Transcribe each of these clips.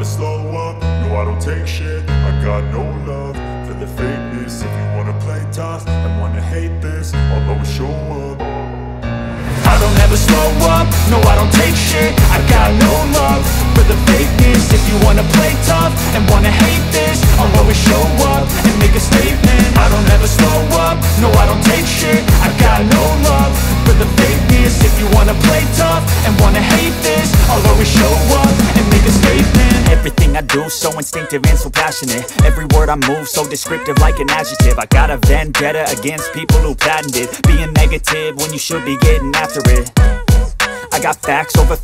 never slow up, no I don't take shit. I got no love for the fakeness. If you wanna play tough and wanna hate this, I'll always show up. I don't ever slow up, no I don't take shit. I got no love for the fakeness. If you wanna play tough and wanna hate this, I'll always show up and make a statement. I don't ever slow up, no I don't take shit. I got no love for the fakeness. If you wanna play tough and wanna hate this, I'll always show up and make a statement. Everything I do so instinctive and so passionate. Every word I move so descriptive like an adjective. I got a vendetta against people who patented being negative when you should be getting after it. I got facts over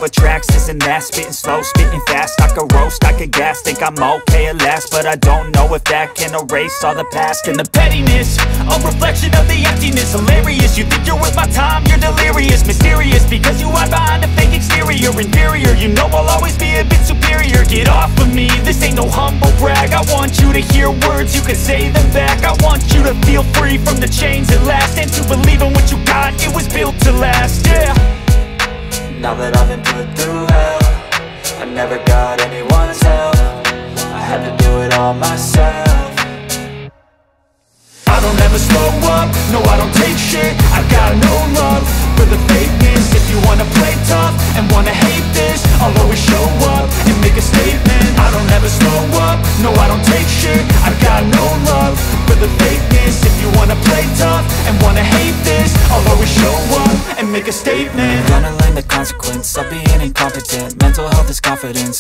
tracks, this and that. Spitting slow, spitting fast. I could roast, I could gas. Think I'm okay at last, but I don't know if that can erase all the past. And the pettiness, a reflection of the emptiness. Hilarious, you think you're worth my time, you're delirious. Mysterious, because you hide behind a fake exterior. Inferior, you know I'll always be a bit superior. Get off of me, this ain't no humble brag. I want you to hear words, you can say them back. I want you to feel free from the chains at last, and to believe in what you got, it was built to last, yeah. Now that I've been put through hell, I never got anyone's help. I had to do it all myself. I don't ever slow up, no I don't take shit. I got no love for the fakeness. If you wanna play tough and wanna hate this, I'll always show up and make a statement. I don't ever slow up, no I don't take shit. I got no love for the fakeness. If you wanna play tough and wanna hate this, I'll always show up and make a statement. Gonna learn the consequence of being incompetent. Mental health is confidence.